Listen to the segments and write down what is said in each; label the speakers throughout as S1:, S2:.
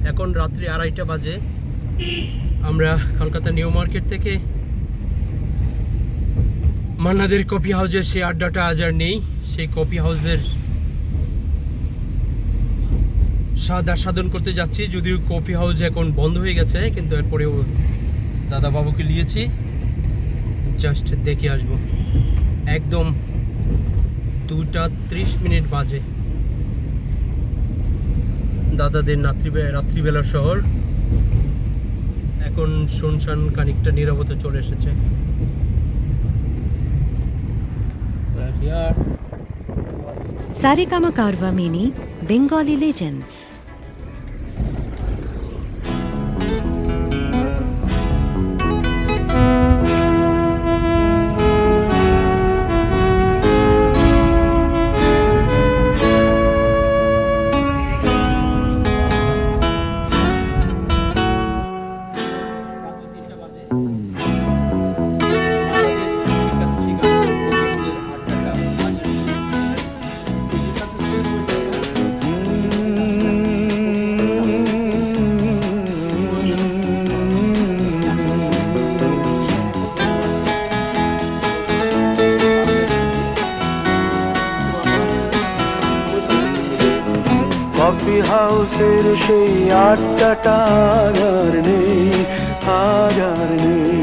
S1: এখন রাত্রি 2:30 বাজে। আমরা কলকাতা নিউ মার্কেট থেকে মান্নাদের কফি হাউসের সেই আড্ডাটা আজ আর নেই। সেই কফি হাউসের স্বাদ আস্বাদন করতে যাচ্ছি, যদিও কফি হাউস এখন বন্ধ হয়ে গেছে, কিন্তু এরপরেও দাদা বাবুকে নিয়েছি, জাস্ট দেখে আসবো। একদম 2:30 বাজে। দাদাদের রাত্রিবেলার শহর এখন শুনশান, খানিকটা নীরবতা চলে এসেছে।
S2: Saregama Karwa Mini Bengali Legends.
S3: Coffee হাউসের সেই আড্ডাটা আর নেই, আজ আর নেই।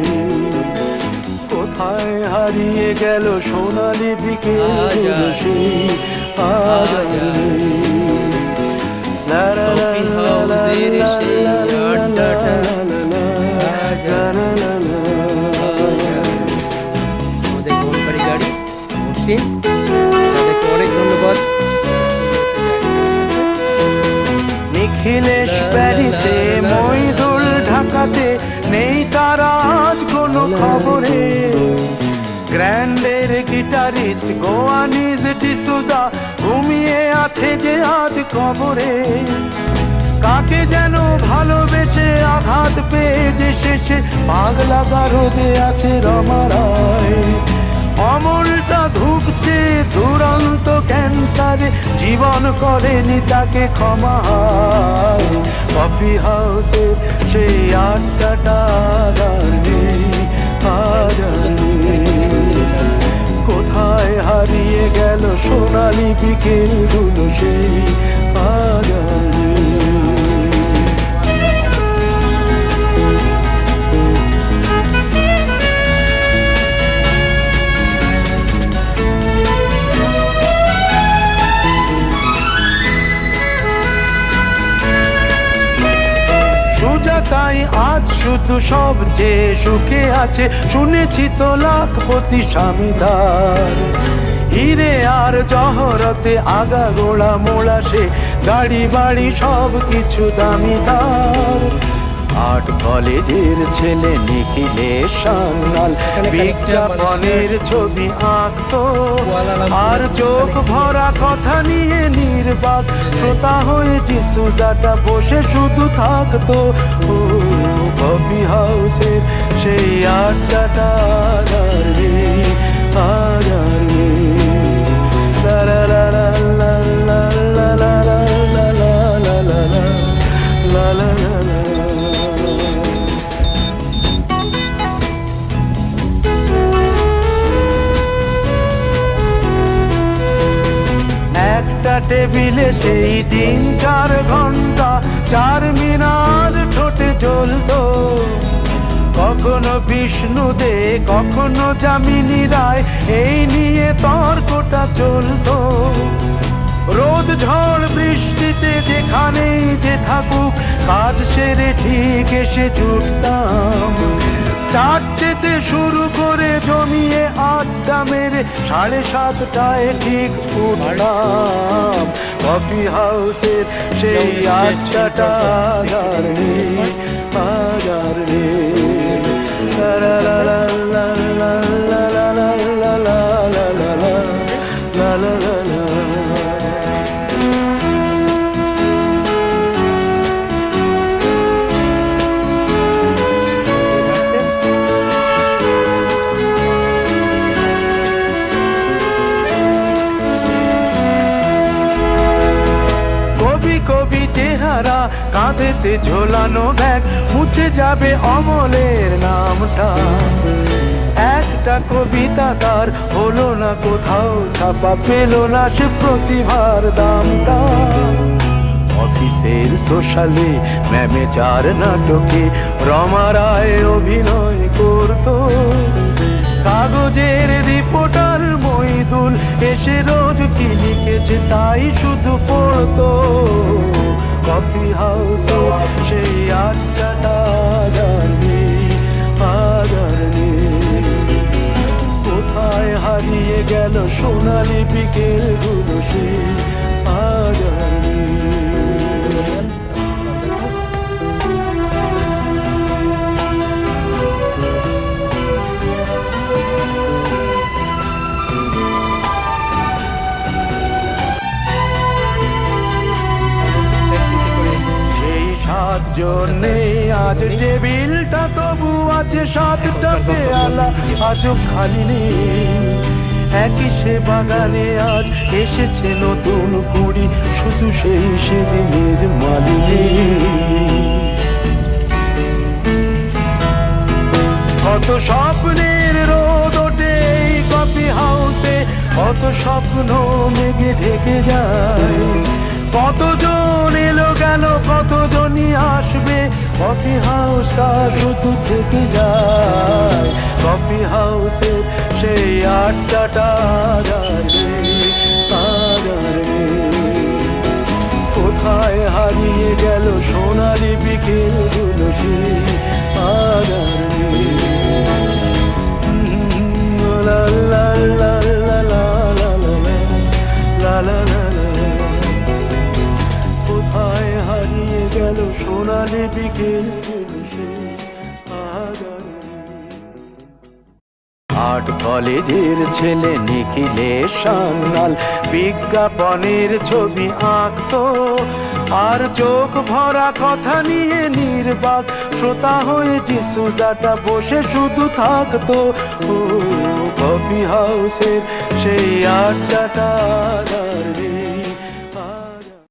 S3: কোথায় হারিয়ে গেল সোনালি বিকেল সেই আজ আর নেই।
S1: আমাদের ভ্রমণকারী গাড়ি মসৃণ, তাদেরকে অনেক ধন্যবাদ।
S3: নিখিলেশ প্যারিসে, মইদুল ঢাকাতে, নেই তারা আজ কোনো খবরে। গ্র্যান্ডের গিটারিস্ট গোয়ানিজ ডিসুজা ঘুমিয়ে আছে যে আজ কবরে। কাকে যেন ভালোবেসে আঘাত পেয়ে যে শেষে পাগলা গারদে আছে রমা রায়। অমলটা ধুকছে দুরন্ত ক্যান্সারে, জীবন করেনি তাকে ক্ষমা। কফি হাউসে সেই আড্ডাটা আর নেই, আজ আর নেই। কোথায় হারিয়ে গেল সোনালি বিকেলগুলো সেই আজ আর নেই। তাই আজ শুধু সবচেয়ে সুখে আছে, শুনেছি তো লাখপতি স্বামীদার। হিরে আর জহরতে আগা গোড়া মোড়া সে, গাড়ি বাড়ি সব কিছু দামিদার। আর্ট কলেজের ছেলে নিখিলেশ সান্যাল বিজ্ঞাপনের ছবি আঁকতো, আর চোখ ভরা কথা নিয়ে নির্বাক শ্রোতা হয়ে ডিসুজাটা বসে শুধু থাকতো। ও কফি হাউসের সেই আড্ডাটা আর নেই, আর নেই। লা লা লা লা লা লা লা লা লা লা লা লা লা লা লা লা। একটা টেবিলে সেই দিন 4 ঘন্টা 4 মিনার ঠোঁটে জ্বলতো। কখনো বিষ্ণু দে, কখনো যামিনী রায়, এই নিয়ে তর্কটা চলতো। রোদ ঝড় বৃষ্টিতে যেখানেই যে থাকুক, কাজ সেরে ঠিক এসে জুটতাম। 4টেতে শুরু করে জমিয়ে আড্ডা মেরে 7:30টায় ঠিক উঠলাম। কফি হাউসের সেই আড্ডাটা আর নেই, আজ আর নেই। লা লা লা লা লা লা লা লা লা লা লা লা লা লা লা লা। কবি চেহারা, কাঁধে হাতে ঝোলানো ব্যাগ মুছে যাবে অমলের নামটা। একটা কবিতা তার হলো না কোথাও ছাপা, পেল না সে প্রতিভার দামটা। অফিসের সোশ্যালে ম্যামে চার নাটকে রমা রায় অভিনয় করতো। কাগজের রিপোর্টার মইদুল এসে রোজ কি লিখেছে তাই শুধু পড়তো। কফি হাউসে সেই আড্ডাটা জানি কোথায় হারিয়ে গেল সোনালি বিকেল গুলো সে আজানি। সাতজনে আজ টেবিলটা তবু আছে সাতটা পেয়ালা আজও খালি নেই। একই সে বাগানে আজ এসেছে নতুন কুড়ি, শুধু সেই সেদিনের মালিনী। কত স্বপ্নের রোদ ওঠে এই কফি হাউসে, কত স্বপ্ন মেঘে ঢেকে যায়। কতজন এলো গেল কতজনই আসবে, কফি হাউসটা শুধু থেকে যায়। কফি হাউসে সেই আড্ডাটা কোথায় হারিয়ে গেল সোনালি বিকেল গুলো সে আজানি। লা লা লা লা লা লা লা লা লা লা, কোথায় হারিয়ে গেল সোনালি বিকেল গুলো সে আজানি। আর্ট কলেজের ছেলে নিখিলের সান্যাল বিজ্ঞাপনের ছবি আঁকতো, আর চোখ ভরা কথা নিয়ে নির্বাক শ্রোতা হয়ে ডিসুজাটা বসে শুধু থাকতো। ও কফি হাউসের সেই আড্ডাটা